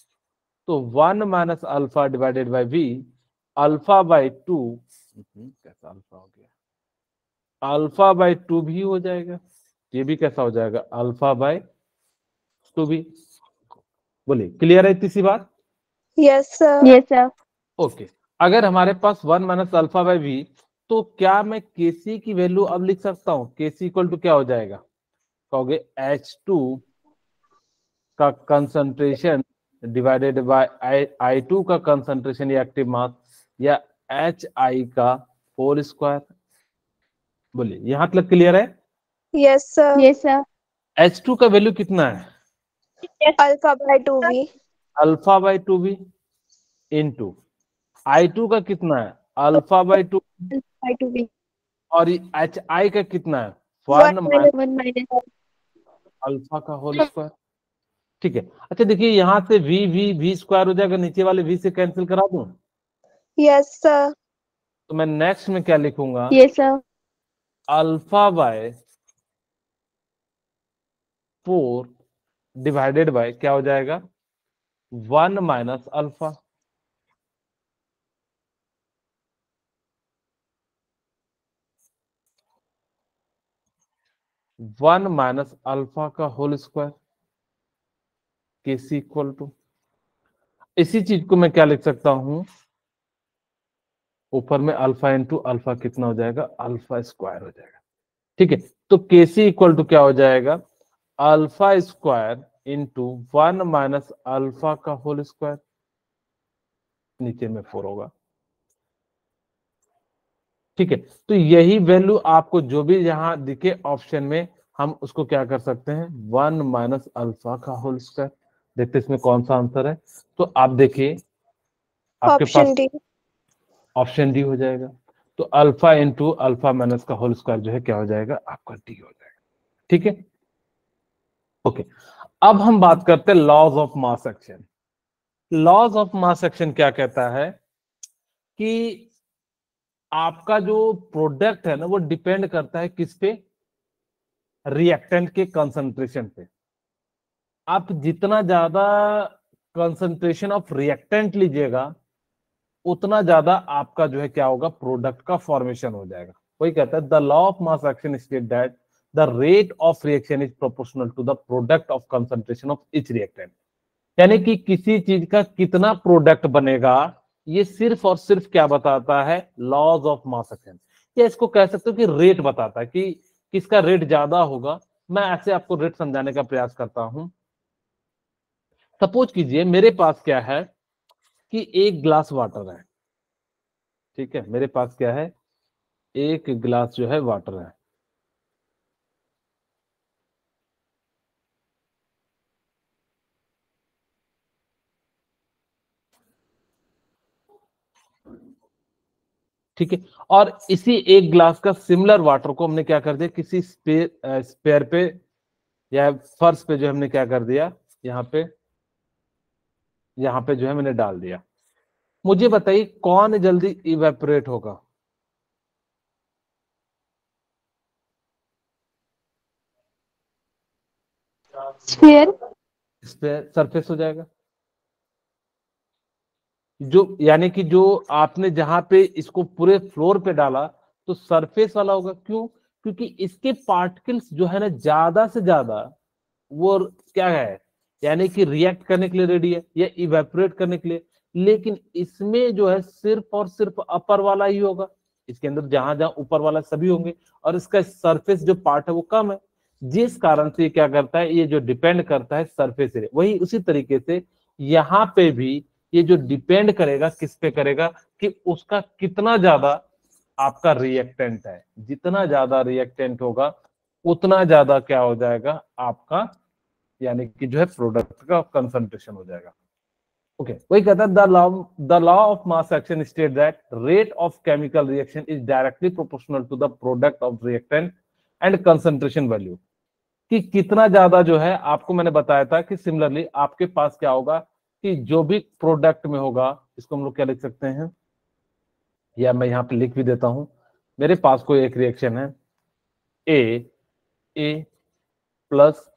तो 1 minus alpha divided by V, अल्फा/2। कैसा अल्फा हो गया, अल्फा/2 भी हो जाएगा। ये भी कैसा हो जाएगा, अल्फा/2 भी। बोलिए क्लियर है तीसरी बात? Yes sir. Yes, sir. Okay, अगर हमारे पास 1 माइनस अल्फा बाई वी, तो क्या मैं केसी की वैल्यू अब लिख सकता हूं? केसी इक्वल टू क्या हो जाएगा? कहोगे H2 का कंसंट्रेशन डिवाइडेड बाय I2 का कंसंट्रेशन या एक्टिव मास, या HI का होल स्क्वायर। बोलिए, यहां तक क्लियर है? Yes sir. Yes, sir. H2 का वैल्यू कितना है? Alpha by 2v। Alpha by 2v into I2 का कितना है? Alpha by 2, Alpha by 2b. और HI का कितना है? 1 1 माइनस 1 minus अल्फा का होल स्क्वायर। ठीक है, अच्छा देखिए, यहां से v स्क्वायर हो जाएगा, नीचे वाले v से कैंसिल करा दूं, यस सर। तो मैं नेक्स्ट में क्या लिखूंगा? Yes, sir. Alpha by 4 divided by क्या हो जाएगा? 1 minus alpha. One minus alpha का whole square, KC equal to, इसी चीज को मैं क्या लिख सकता हूं? ऊपर में अल्फा इंटू अल्फा कितना हो जाएगा? अल्फा स्क्वायर हो जाएगा। ठीक है, तो केसी इक्वल टू क्या हो जाएगा? Alpha square into 1 minus alpha का होल स्क्वायर, नीचे में 4 होगा। ठीक है, तो यही वैल्यू आपको जो भी यहां दिखे ऑप्शन में, हम उसको क्या कर सकते हैं? 1 माइनस अल्फा का होल स्क्वायर। देखते हैं इसमें कौन सा आंसर है। तो आप देखिए, आपके ऑप्शन पास डी। ऑप्शन डी हो जाएगा। तो अल्फा इंटू अल्फा माइनस का होल स्क्वायर जो है क्या हो जाएगा? आपका डी हो जाएगा। ठीक है, ओके। अब हम बात करते हैं laws of mass action. Laws of mass action क्या कहता है कि आपका जो प्रोडक्ट है ना, वो डिपेंड करता है किस पे? रिएक्टेंट के कंसंट्रेशन पे। आप जितना ज्यादा कंसंट्रेशन ऑफ रिएक्टेंट लीजिएगा, उतना ज्यादा आपका जो है क्या होगा? प्रोडक्ट का फॉर्मेशन हो जाएगा। वही कहता है the law of mass action state that the rate of reaction is proportional to the product of concentration of each reactant. यानी कि किसी चीज का कितना प्रोडक्ट बनेगा, ये सिर्फ और सिर्फ क्या बताता है? Laws of mass action. या इसको कह सकते हो कि रेट बताता है कि किसका रेट ज्यादा होगा। मैं ऐसे आपको रेट समझाने का प्रयास करता हूं। सपोज कीजिए मेरे पास क्या है कि एक ग्लास वाटर है। ठीक है, मेरे पास क्या है? एक गिलास जो है वाटर है। ठीक है, और इसी एक ग्लास का सिमिलर वाटर को हमने क्या कर दिया? किसी स्पेयर पे या फर्श पे जो हमने क्या कर दिया? यहाँ पे जो है मैंने डाल दिया। मुझे बताइए कौन जल्दी इवेपोरेट होगा? sphere. स्पेयर सरफेस हो जाएगा। जो यानी कि जो आपने जहां पे इसको पूरे फ्लोर पे डाला, तो सरफेस वाला होगा। क्यों? क्योंकि इसके पार्टिकल्स जो है ना, ज्यादा से ज्यादा वो क्या है, यानी कि रिएक्ट करने के लिए रेडी है या इवेपोरेट करने के लिए। लेकिन इसमें जो है सिर्फ और सिर्फ अपर वाला ही होगा। इसके अंदर जहां जहां ऊपर वाला सभी होंगे, और इसका सरफेस जो पार्ट है वो कम है, जिस कारण से ये क्या करता है? ये जो डिपेंड करता है सरफेस एरिया। वही उसी तरीके से यहाँ पे भी ये जो डिपेंड करेगा किस पे करेगा? कि उसका कितना ज्यादा आपका रिएक्टेंट है। जितना ज्यादा रिएक्टेंट होगा, उतना ज्यादा क्या हो जाएगा आपका, यानी कि जो है प्रोडक्ट का कंसंट्रेशन हो जाएगा। ओके, वही कहता है the law of mass action state that rate of chemical reaction is directly proportional to the product of reactant and concentration value. कि कितना ज्यादा जो है, आपको मैंने बताया था कि सिमिलरली आपके पास क्या होगा कि जो भी प्रोडक्ट में होगा, इसको हम लोग क्या लिख सकते हैं, या मैं यहां पे लिख भी देता हूं। मेरे पास कोई एक रिएक्शन है, A plus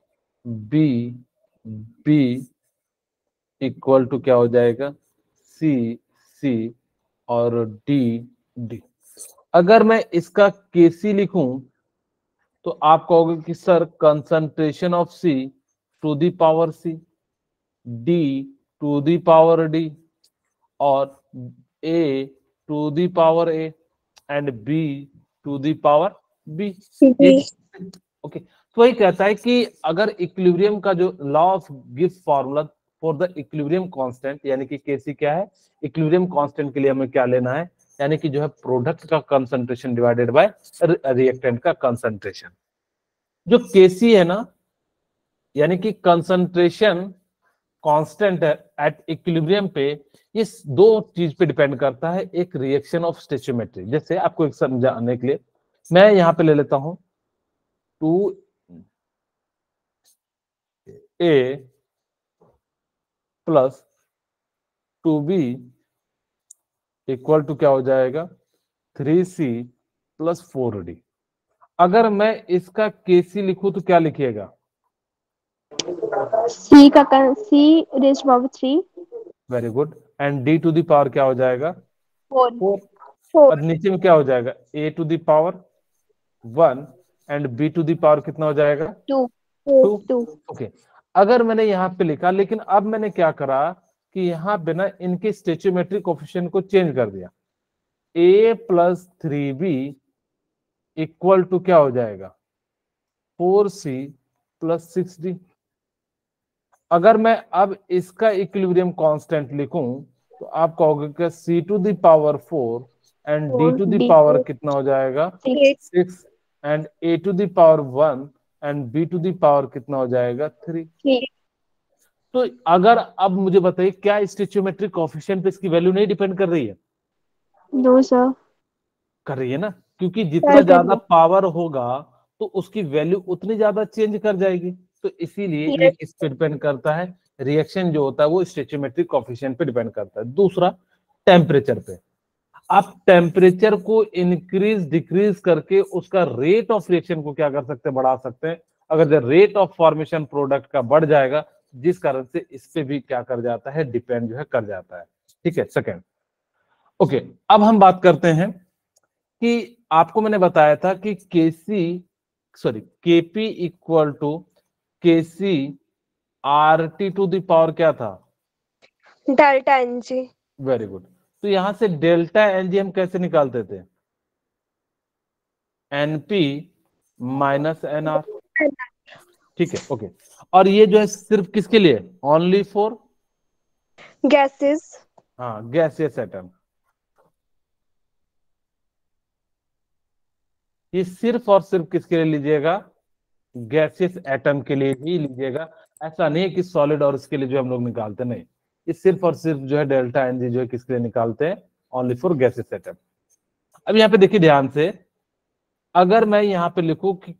B B equal to क्या हो जाएगा? सी और डी। अगर मैं इसका केसी लिखूं, तो आप कहोगे कि sir concentration of C to the power C, D to the power D, और a to the power a and b to the power b। Okay, तो वही कहता है कि अगर इक्विलिब्रियम का जो law of Gibbs formula for the equilibrium constant, यानी कि केसी क्या है, इक्विलिब्रियम कांस्टेंट के लिए हमें क्या लेना है, यानी कि जो है प्रोडक्ट का कंसंट्रेशन डिवाइडेड बाय रिएक्टेंट का कंसंट्रेशन। जो केसी है ना, यानी कि कंसंट्रेशन कांस्टेंट है एट इक्विलिब्रियम पे, ये दो चीज पे डिपेंड करता है, एक रिएक्शन ऑफ स्टोइचियोमेट्री। जैसे आपको एक समझाने के लिए मैं यहां पे ले लेता हूं 2a plus 2b equal to क्या हो जाएगा 3c प्लस 4d। अगर मैं इसका केसी लिखूं तो क्या लिखिएगा, C का C raise power 3। Very good, and d to the power क्या हो जाएगा 4। 4। और नीचे में क्या हो जाएगा a to the power 1 and b to the power कितना हो जाएगा 2। 2। ओके, अगर मैंने यहाँ पे लिखा, लेकिन अब मैंने क्या करा कि यहाँ पे ना इनके स्टोइचियोमेट्रिक कोएफिशिएंट को चेंज कर दिया, a plus 3b equal to क्या हो जाएगा 4c प्लस 6d। अगर मैं अब इसका इक्विलिब्रियम कांस्टेंट लिखूं तो आप कहोगे कि c to the power 4 and d to the power कितना हो जाएगा 6 and a to the power 1 and b to the power कितना हो जाएगा 3। तो अगर अब मुझे बताइए क्या स्टोइचियोमेट्रिक कोएफिशिएंट पे इसकी वैल्यू नहीं डिपेंड कर रही है? No sir. कर रही है ना, क्योंकि जितना ज्यादा पावर होगा तो उसकी वैल्यू उतनी ज्यादा चेंज कर जाएगी। तो इसीलिए ये इस पे डिपेंड करता है, रिएक्शन जो होता है वो स्टोइचियोमेट्रिक कोएफिशिएंट पे डिपेंड करता है। दूसरा, टेम्परेचर पे। आप टेम्परेचर को इंक्रीज डिक्रीज करके उसका रेट ऑफ रिएक्शन को क्या कर सकते हैं, बढ़ा सकते हैं। अगर रेट ऑफ फॉर्मेशन प्रोडक्ट का बढ़ जाएगा, जिस कारण से इस पे भी क्या कर जाता है, डिपेंड जो है कर जाता है। ठीक है, सेकंड। ओके, अब हम बात करते हैं कि आपको मैंने बताया था कि KP equal to KC R T to the power क्या था, डेल्टा एनजी। Very good. तो यहां से डेल्टा एनजी हम कैसे निकालते थे, एनपी माइनस एनआर। ठीक है, ओके। और ये जो है सिर्फ किसके लिए, ओनली फॉर गैसेस। हाँ, गैसियस एटम। ये सिर्फ और सिर्फ किसके लिए लीजिएगा, गैसियस एटम के लिए ही लीजिएगा। ऐसा नहीं है कि सॉलिड और इसके लिए जो हम लोग निकालते, नहीं, ये सिर्फ और सिर्फ जो है डेल्टा एनजी जो है किसके लिए निकालते हैं, ओनली फॉर गैसियस एटम। अब यहाँ पे देखिए ध्यान से, अगर मैं यहाँ पे लिखूं कि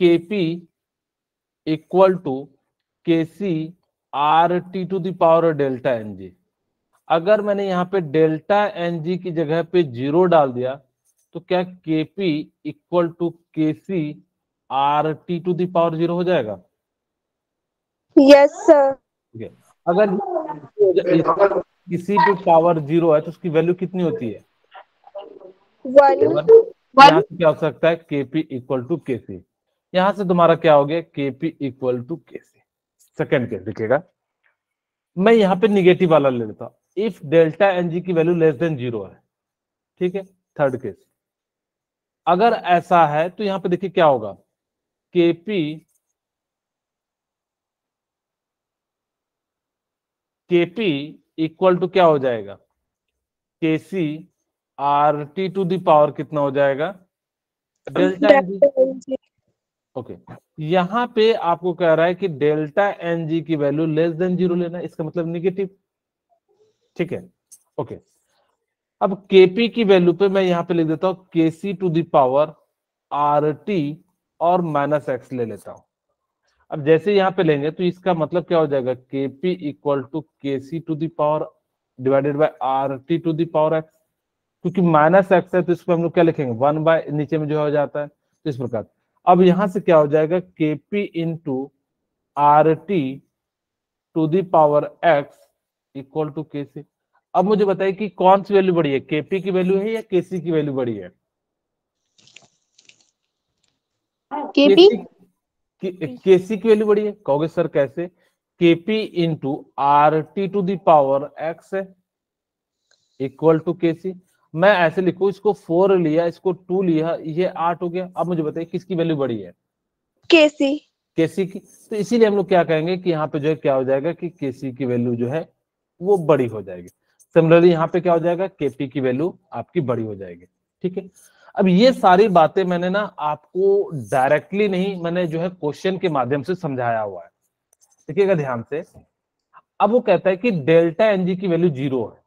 KP equal to KC R T to the power delta NG, अगर मैंने यहाँ पे डेल्टा एनजी की जगह पे 0 डाल दिया तो क्या KP equal to KC R T to the power 0 हो जाएगा? Yes sir. अगर किसी पे पावर 0 है तो उसकी वैल्यू कितनी होती है 1। यहाँ से क्या हो सकता है, केपी इक्वल टू केसी। यहां से तुम्हारा क्या हो गया, KP equal to KC. Second case देखिएगा, मैं यहाँ पे निगेटिव वाला ले लेता हूं, इफ डेल्टा एनजी की वैल्यू लेस देन 0 है। ठीक है, थर्ड केस। अगर ऐसा है तो यहां पे देखिए क्या होगा, केपी इक्वल टू क्या हो जाएगा, KC R T to the power कितना हो जाएगा, डेल्टा एनजी। ओके, यहां पे आपको कह रहा है कि डेल्टा एनजी की वैल्यू लेस देन 0 लेना, इसका मतलब निगेटिव। ठीक है, ओके। अब केपी की वैल्यू पे मैं यहां पे लिख देता हूं KC to the power R T और माइनस एक्स ले लेता हूं। अब जैसे यहां पे लेंगे तो इसका मतलब क्या हो जाएगा, KP equal to KC to the power divided by R T to the power X. क्योंकि माइनस एक्स है तो इसको हम लोग क्या लिखेंगे, 1 बाय नीचे में जो हो जाता है, तो इस प्रकार। अब यहां से क्या हो जाएगा, KP into R T to the power X equal to KC. अब मुझे बताइए कि कौन सी वैल्यू बड़ी है, केपी की वैल्यू है या केसी की वैल्यू बड़ी है? केपी केसी की वैल्यू बड़ी है। कहोगे सर कैसे, Kp into RT to the power x है इक्वल टू Kc। मैं ऐसे लिखू, इसको 4 लिया, इसको 2 लिया, ये 8 हो गया। अब मुझे बताइए किसकी वैल्यू बड़ी है? केसी। Kc की। तो इसीलिए हम लोग क्या कहेंगे कि यहाँ पे जो है क्या हो जाएगा कि Kc की वैल्यू जो है वो बड़ी हो जाएगी। सिमिलरली यहाँ पे क्या हो जाएगा, Kp की वैल्यू आपकी बड़ी हो जाएगी। ठीक है, अब ये सारी बातें मैंने ना आपको डायरेक्टली नहीं, मैंने जो है क्वेश्चन के माध्यम से समझाया हुआ है। देखिएगा ध्यान से। अब वो कहता है कि डेल्टा एनजी की वैल्यू 0 है।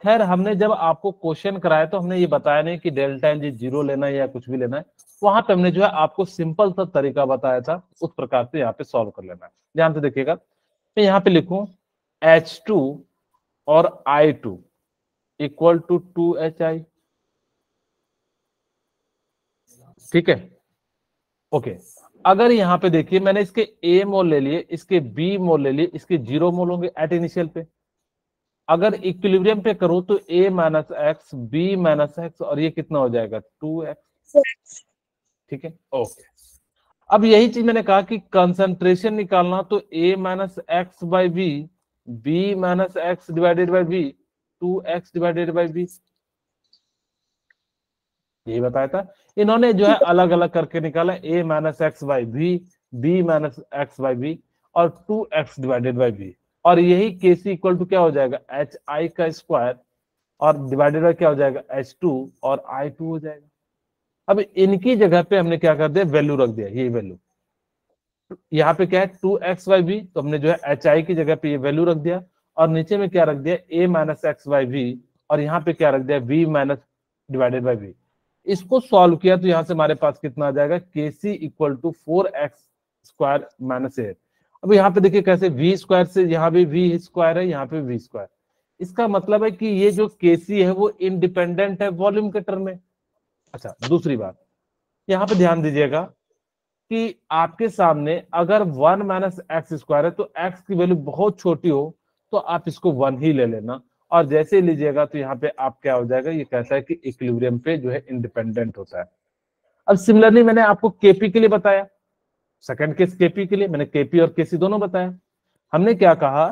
खैर हमने जब आपको क्वेश्चन कराया तो हमने ये बताया नहीं कि डेल्टा एनजी 0 लेना है या कुछ भी लेना है। वहां पे हमने जो है आपको सिंपल सा तरीका बताया था, उस प्रकार से यहाँ पे सॉल्व कर लेना है। ध्यान से देखिएगा, मैं यहाँ पे लिखूं H2 और I2 इक्वल टू 2HI। ठीक है, ओके। अगर यहाँ पे देखिए मैंने इसके A मोल ले लिए, इसके B मोल ले लिए, इसके 0 मोल होंगे एट इनिशियल पे। अगर इक्विलिब्रियम पे करूं तो A minus x, B minus x, और ये कितना हो जाएगा 2x। ठीक है, ओके। अब यही चीज मैंने कहा कि कंसंट्रेशन निकालना, तो A minus X by B, B minus X divided by B, 2x divided by B, यही बताया था। इन्होंने जो है अलग अलग करके निकाला, A minus X by B, B minus X by B, और 2x डिवाइडेड बाई बी, और यही Kc इक्वल टू क्या हो जाएगा HI का स्क्वायर, और डिवाइडेड बाई क्या हो जाएगा H2 और I2 हो जाएगा। अब इनकी जगह पे हमने क्या कर दिया, वैल्यू रख दिया, ये वैल्यू यहाँ पे क्या है 2x बाई बी, तो हमने जो है HI की जगह पे ये वैल्यू रख दिया, और नीचे में क्या रख दिया A minus X by B, और यहाँ पे क्या रख दिया B minus divided by B. इसको सॉल्व किया तो यहाँ से हमारे पास कितना आ जाएगा Kc equal to 4x square minus 8। अब यहाँ पे देखिए कैसे v स्क्वायर से यहाँ भी v स्क्वायर है, यहाँ पे v स्क्वायर। इसका मतलब है कि ये जो Kc है वो इंडिपेंडेंट है वॉल्यूम के टर्म में। अच्छा, दूसरी बात यहाँ पे ध्यान दीजिएगा कि आपके सामने अगर 1 माइनस एक्स स्क्वायर है तो x की वैल्यू बहुत छोटी हो तो आप इसको 1 ही ले लेना, और जैसे लीजिएगा तो यहाँ पे आप क्या हो जाएगा, ये कहता है कि इक्विलिब्रियम पे जो है इंडिपेंडेंट होता है। अब सिमिलरली मैंने आपको केपी के लिए बताया, सेकंड केस केपी के लिए मैंने केपी और केसी दोनों बताया। हमने क्या कहा,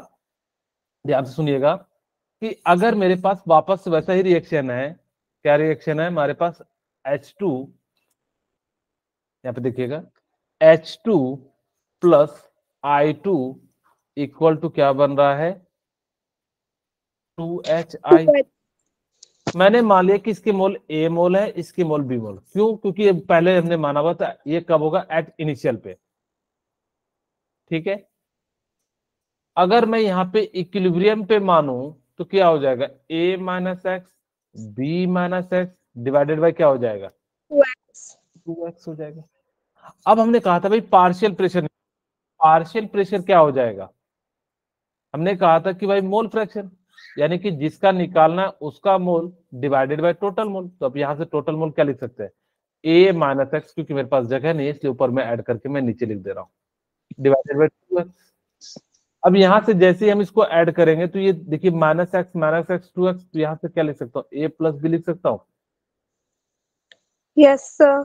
ध्यान से सुनिएगा, कि अगर मेरे पास वापस से वैसा ही रिएक्शन है, क्या रिएक्शन है हमारे पास H2, यहाँ पे देखिएगा H2 plus I2 equal to क्या बन रहा है 2HI। मैंने मान लिया कि इसके मोल A मोल है, इसके मोल B मोल। क्यों? क्योंकि पहले हमने माना हुआ था ये कब होगा, एट इनिशियल पे। ठीक है, अगर मैं यहाँ पे इक्विलिब्रियम पे मानूं तो क्या हो जाएगा A minus x, B minus X divided by क्या हो जाएगा 2x हो जाएगा। अब हमने कहा था भाई पार्शियल प्रेशर, पार्शियल प्रेशर क्या हो जाएगा, हमने कहा था कि भाई मोल फ्रैक्शन, यानी कि जिसका निकालना है उसका मोल डिवाइडेड बाय टोटल मोल। तो अब यहाँ से टोटल मोल क्या लिख सकते हैं A माइनस एक्स, क्योंकि मेरे पास जगह नहीं है इसलिए ऊपर में ऐड करके मैं नीचे लिख दे रहा हूँ, डिवाइडेड बाय 2x। अब यहाँ से जैसे ही हम इसको ऐड करेंगे तो ये देखिए माइनस एक्स 2x, तो यहाँ से क्या लिख सकता हूँ A प्लस बी लिख सकता हूँ। Yes sir.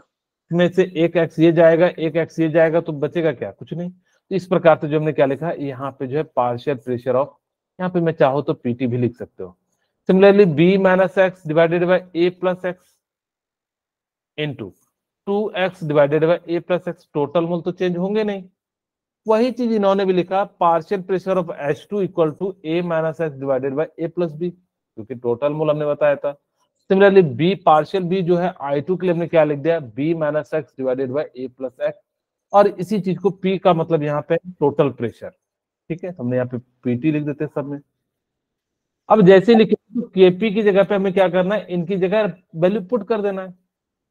में से एक एक्स ये जाएगा, एक एक्स ये जाएगा, तो बचेगा क्या, कुछ नहीं। तो इस प्रकार से जो हमने क्या लिखा यहाँ पे जो है पार्शियल प्रेशर ऑफ, यहाँ पे मैं चाहूँ तो पीटी भी लिख सकते हो। Similarly B minus X divided by A plus X into 2x divided by A plus X, total mole तो चेंज होंगे नहीं। वही चीज इन्होंने भी लिखा partial pressure of H2 equal to A minus X divided by A plus B, क्योंकि total mole हमने बताया था। सिमिलरली बी पार्शियल बी जो है I2 के लिए हमने क्या लिख दिया B minus X divided by A plus X, और इसी चीज को P का मतलब यहाँ पे टोटल प्रेशर। ठीक है, हमने यहाँ पे PT लिख देते हैं सब में। अब जैसे लिखे तो KP की जगह पे हमें क्या करना है, इनकी जगह वैल्यू पुट कर देना है।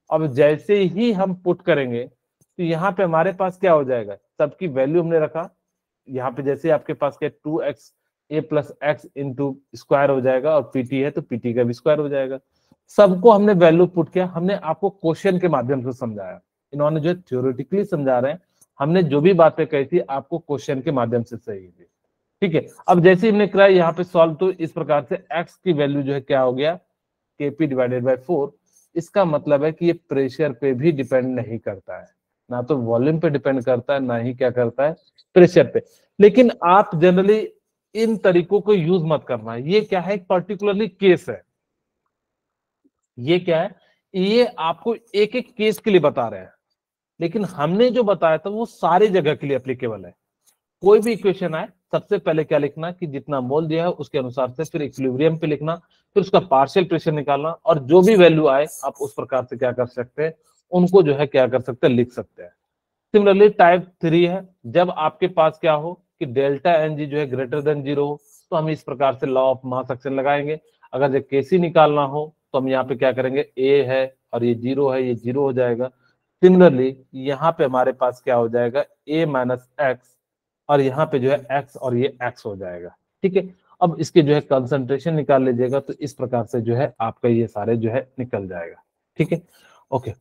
अब जैसे ही हम पुट करेंगे तो यहाँ पे हमारे पास क्या हो जाएगा, सबकी वैल्यू हमने रखा यहाँ पे, जैसे आपके पास क्या 2x a plus X into square हो जाएगा, और PT है तो PT का भी स्क्वायर हो जाएगा। सबको हमने वैल्यू पुट किया, हमने आपको क्वेश्चन के माध्यम से समझाया। इन्होंने जो थ्योरेटिकली समझा रहे हैं, हमने जो भी बातें कही थी आपको क्वेश्चन के माध्यम से सही थी। ठीक है, अब जैसे ही हमने कराया यहाँ पे सॉल्व, तो इस प्रकार से x की वैल्यू जो है क्या हो गया KP डिवाइडेड बाई 4। इसका मतलब है कि ये प्रेशर पे भी डिपेंड नहीं करता है, ना तो वॉल्यूम पे डिपेंड करता है, ना ही क्या करता है प्रेशर पे। लेकिन आप जनरली इन तरीकों को यूज मत करना। ये क्या है, एक पर्टिकुलरली केस है। ये क्या है, ये आपको एक एक केस के लिए बता रहे हैं, लेकिन हमने जो बताया था वो सारी जगह के लिए एप्लीकेबल है। कोई भी इक्वेशन आए, सबसे पहले क्या लिखना कि जितना मोल दिया है उसके अनुसार से, फिर इक्विलिब्रियम पे लिखना, फिर उसका पार्शियल प्रेशर निकालना, और जो भी वैल्यू आए आप उस प्रकार से क्या कर सकते हैं, उनको जो है क्या कर सकते हैं, लिख सकते हैं। सिमिलरली टाइप 3 है, जब आपके पास क्या हो कि डेल्टा एन जी जो है ग्रेटर देन 0 हो, तो हम इस प्रकार से लॉ ऑफ मास एक्शन लगाएंगे। अगर जब केसी निकालना हो तो हम यहाँ पे क्या करेंगे, ए है और ये 0 है, ये 0 हो जाएगा। सिमिलरली यहाँ पे हमारे पास क्या हो जाएगा, ए माइनस एक्स, और यहाँ पे जो है एक्स और ये एक्स हो जाएगा। ठीक है, अब इसके जो है कंसंट्रेशन निकाल लीजिएगा, तो इस प्रकार से जो है आपका ये सारे जो है निकल जाएगा। ठीक है, ओके।